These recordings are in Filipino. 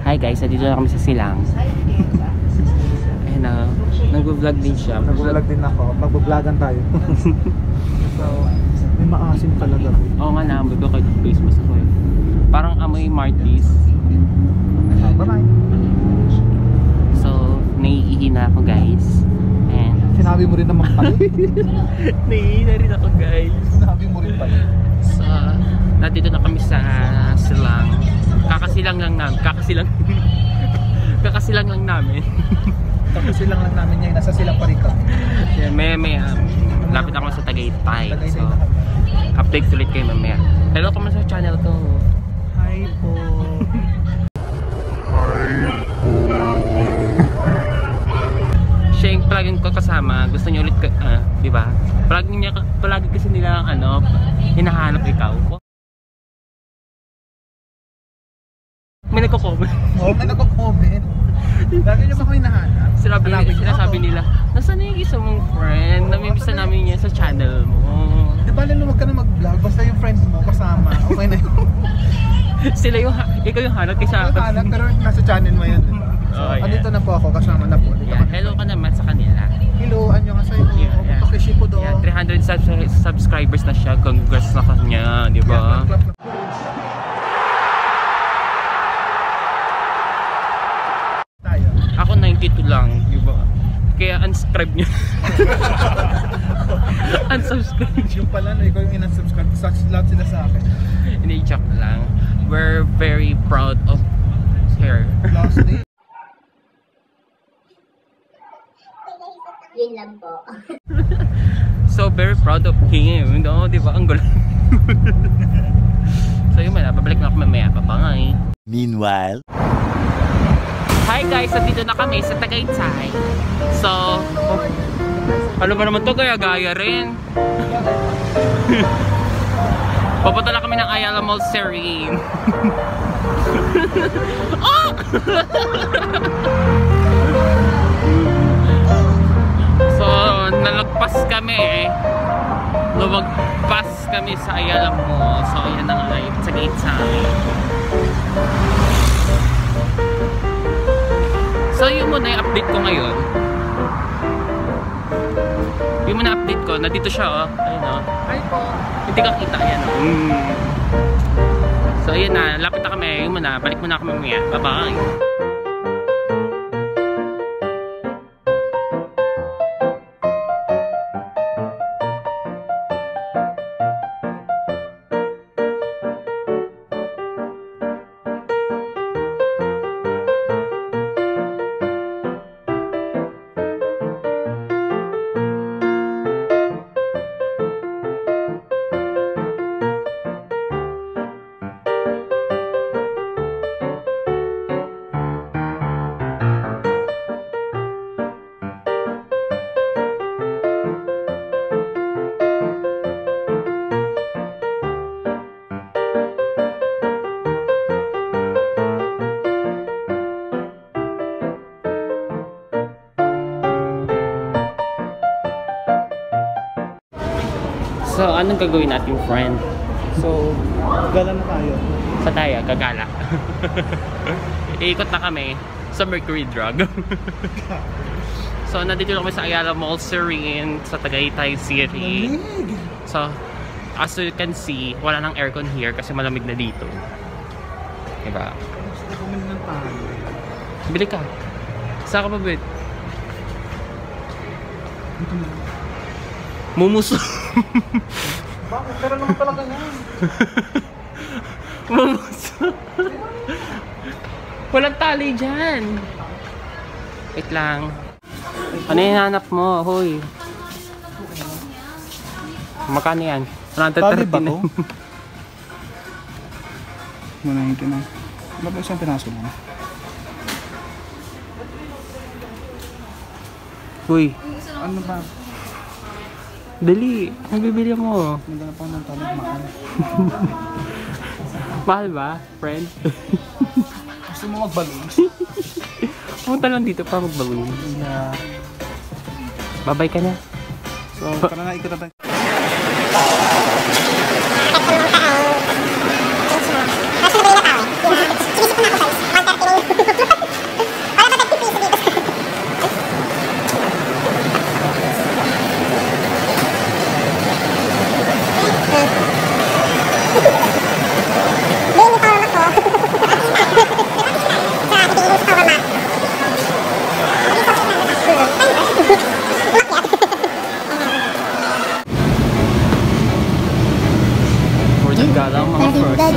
Hi guys, dito na kami sa Silang. Ayun na, nag-vlog din siya. Nag-vlog din ako, mag-vlogan tayo. So, may maasim talaga. Oo nga na, bago kayo face mask ko eh. Parang amoy Martis. Bye-bye. So, naiihi na ako guys. And sinabi mo rin naman pala. naiihi na rin ako guys. Sinabi mo rin pala. So, nandito na kami sa Silang. Kakasilang lang namin. Kakasilang lang namin. Kakasilang lang namin ngayon. Nasa Silang pa rin kami. Yeah, may lapit ako sa Tagaytay. So, update ulit kayo mamaya. Hello kami sa channel ko. Hi po. Siya yung palaging ko kasama. Gusto niya ulit, di ba? Palagi kasi nila hinahanap ikaw. May nagko-comment. Oo, may nagko-comment. Lagi niyo ba ako hinahanap? Sinasabi nila, nasaan yung isa mong friend? Namimiss na namin yan sa channel mo. Di ba lalo wag ka na mag-vlog? Basta yung friends mo kasama. Okay na yun. Ikaw yung hanap kaysa ako. Hanap, pero nasa channel mo yun. So, andito na po ako, kasama na po. Yeah, hello ka naman sa kanila. Hello, anyo nga sa'yo. Pakishipo do. Yeah, 300 subscribers na siya. Congrats na kanya, di ba? Ako 92 lang, di ba? Kaya unsubscribe niya. Unsubscribe. Yung pala na ikaw yung in-unsubscribe. Lahat sila sa akin. Ini-check lang. We're very proud of her. Last day. Yun lang po. So very proud of him, no? Di ba? Ang gulo. So yun man, babalik na ako mamaya. Papangay. Meanwhile, hi guys, nandito na kami sa Tagaytay. So, ano ba naman to? Gaya-gaya rin. Papunta na kami ng Ayala Mall Serene. Oh! So, nalagpas kami. Lumagpas kami sa Ayala Mall. So, ayan na nga yung Tagaytay. So yun muna yung update ko ngayon. Yung muna update ko, nandito siya ayun Hi po. Hindi ka kita, ayan So ayun na, lapit na kami. Yung muna, balik muna kami mamaya. Bye bye. So, anong gagawin natin, friend? So, gala na tayo. Sa tayo, gagala. Iikot na kami sa Mercury Drug. So, nandito na kami sa Ayala Mall Serene sa Tagaytay City. So, as you can see, wala nang aircon here kasi malamig na dito. Diba? Gusto ko muna ng tayo. Bili ka. Saan ka mabit? Dito na. Mumuso. Bakit? Pero naman talaga yan. Mumuso. Walang tali dyan. Wait lang. Ano yung hanap mo? Hoy. Magkano yan? Tali ba 130 to? Muna yung kinang. Ano ba isang pinaso lang? Uy, Ano ba? dali. Ang bibili mo. Maghanap ako ng tali. Mahal. Mahal ba, friend? Gusto mo mag-balloons? Pumunta lang dito para mag-balloon. Yeah. Babay ka na. So, tara na, ikot na tayo. For the galang mga person.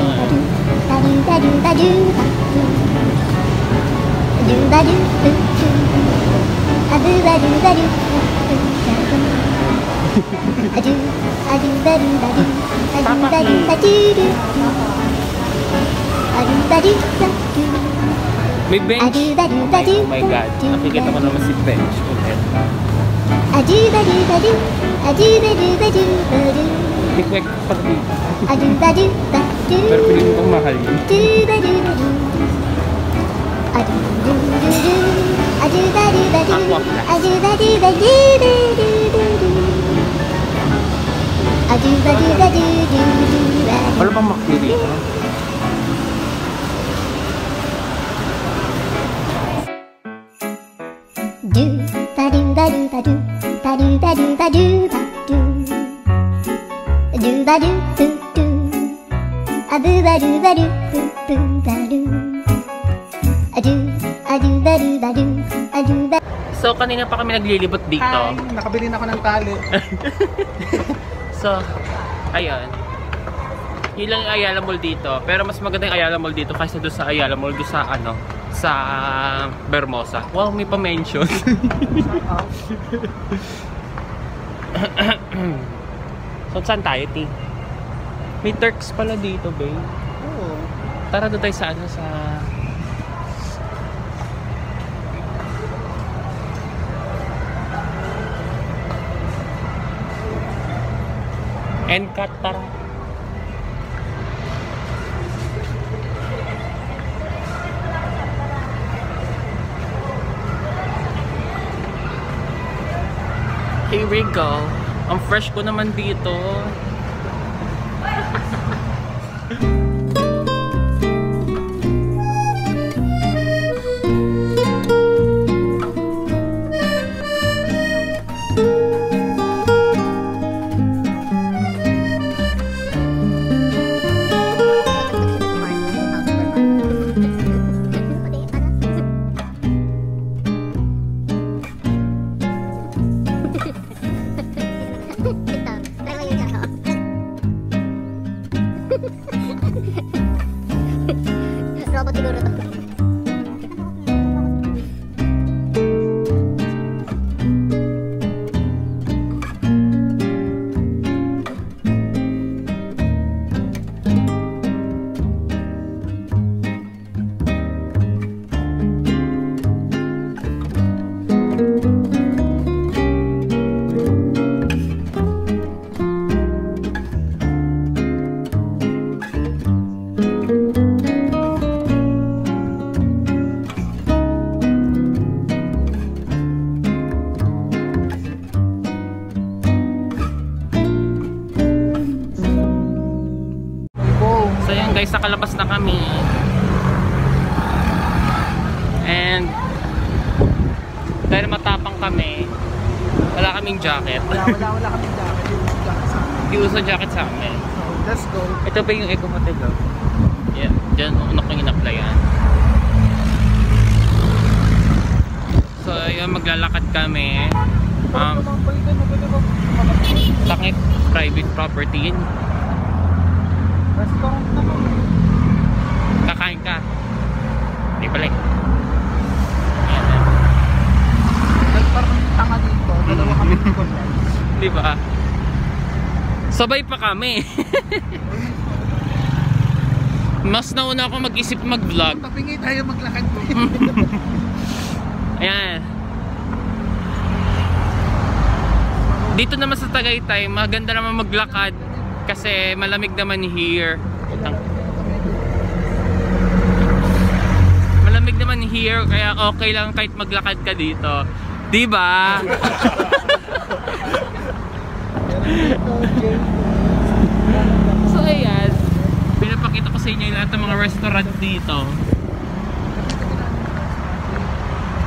May bench. Oh my god. Nakikita ko naman si bench ulit. Quick pag dito. Pero piling kong mahal yun. Wala bang makti dito? So, kanina pa kami naglilibot dito. Hi! Nakabili na ako ng tali. So, ayun. Yun lang yung Ayala Mall dito. Pero mas maganda yung Ayala Mall dito kaysa doon sa Ayala Mall doon sa ano, sa Bermosa. Wow, may pa-mention. So, saan tayo, T? May Turks pala dito, babe. Oo. Tara doon tayo sa ano, sa... Endcat, tara. Here we go. Ang fresh ko naman dito. Robot siguro to. So yun guys, nakalabas na kami. And dahil matapang kami, wala kaming jacket. Wala kami jacket. Hindi uso jacket sa amin. So, let's go. Ito pa yung Eco Hotel, oh. Yeah, dyan unok yung in-applyan. So yun, maglalakad kami. Takip private property yun. Restaurant naman. Kakain ka. Di pala eh. Ayan na. Parang tanga dito. Dalawa kami dito. Diba? Sabay pa kami. Mas nauna ako mag-isip mag-vlog. Tapingi tayo maglakad ko. Ayan. Dito naman sa Tagaytay, maganda naman maglakad kasi malamig naman here. Malamig naman here kaya okay lang kahit maglakad ka dito. Diba? So ayan, pinapakita ko sa inyo yung lahat ng mga restaurant dito.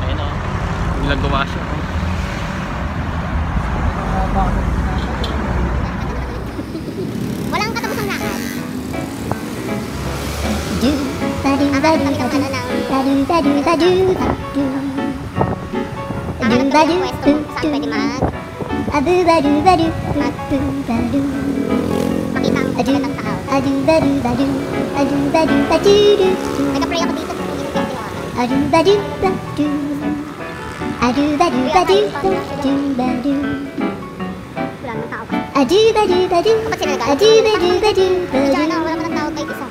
Ayan o, nilagawa siya. Walang katapusang lakad. Hanap ng pwesto saan pwede makita ang magandang tao. Nagka-pray ako dito. Wala nang tao pa. Kapag sila nag-aaral, ano, wala pa ng tao kahit isa.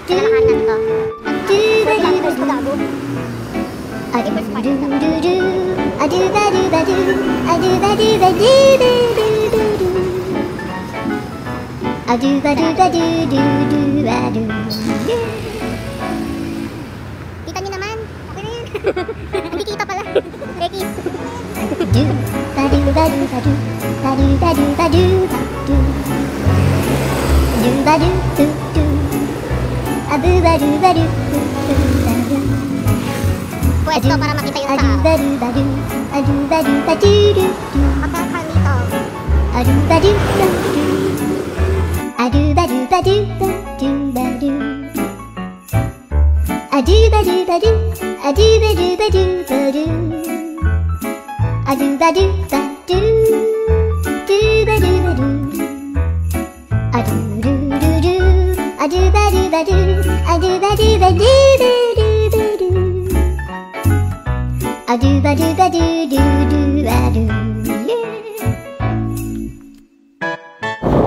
Pinakahanan to. First ko gago. Kita niyo naman. Okay na yan. Hindi kita pala. Rekis. Pwesto para makita yung tao.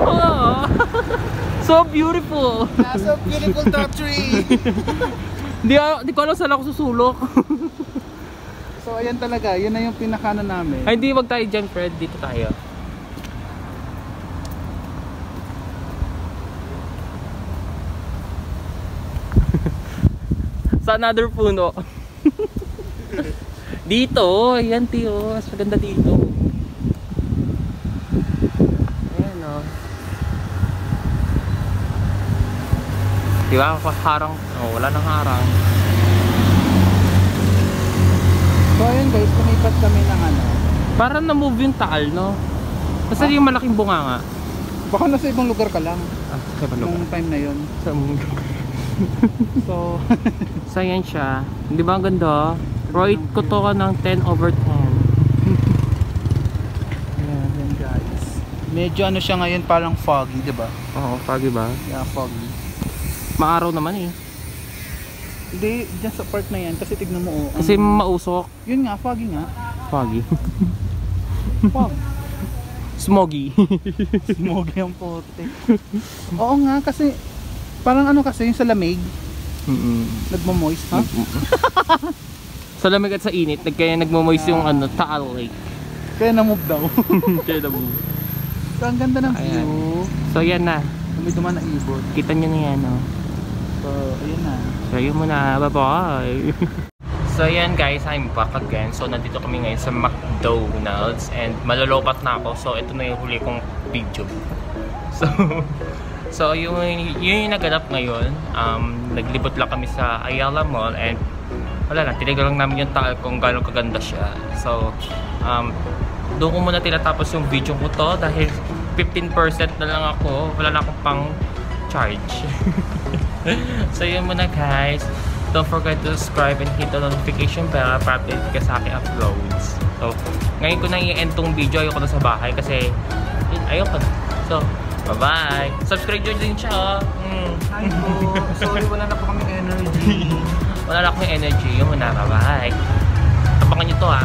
Oh, so beautiful. So beautiful top tree. Di ko alam saan ako susulok. So ayan talaga, yun na yung pinakano namin. Ay, hindi, wag tayo dyan, Fred. Dito tayo. Sa another puno. Dito, ayan tiyo. Mas maganda dito. Ayan o. Diba? Harang. Oh, wala nang harang. So ayun guys, lumipat kami ng ano. Parang na-move yung taal, no? Kasi yung malaking bunga nga. Baka nasa ibang lugar ka lang. Ah, sa ibang lugar. Nung time na yun. Sa mundo. So So yan siya. Di ba ang ganda? Rate ko to ka ng 10/10. ayan, yan guys. Medyo ano siya ngayon, parang foggy, di ba? Oo, foggy ba? Yeah, foggy. Maaraw naman eh. Hindi, dyan sa part na yan, kasi tignan mo oh. Kasi mausok. Yun nga, foggy nga. Foggy. Fog. Smoggy. Smoggy ang puti. Oo nga, kasi parang ano kasi, yung sa lamig, nagmamoist, ha? Sa lamig at sa init, kaya nagmamoist yung ano, Taal Lake. Kaya na-move daw. Kaya na-move. So, ang ganda ng Ayan. view. So yan na. May duman na ibon. Kita nyo na yan, oh. So, ayun na. So yun muna. Bye-bye. So yan guys, I'm back again. So nandito kami ngayon sa McDonald's and malolopat na ako. So ito na yung huli kong video. So yun yung naganap ngayon. Naglibot lang kami sa Ayala Mall and wala lang, tinigal lang namin yung taal kung gano'ng kaganda siya. So doon ko muna tinatapos yung video ko to dahil 15% na lang ako. Wala na akong pang charge. So yun muna guys. Don't forget to subscribe and hit the notification bell para update ka sa aking uploads. So, ngayon ko na i-end tong video. Ayoko na sa bahay kasi ayoko na. So, bye-bye! Subscribe nyo din siya. Hi po! Sorry, wala na po kami energy. energy. Wala na akong energy. Yung na, bye-bye. Tapangan nyo to, ha.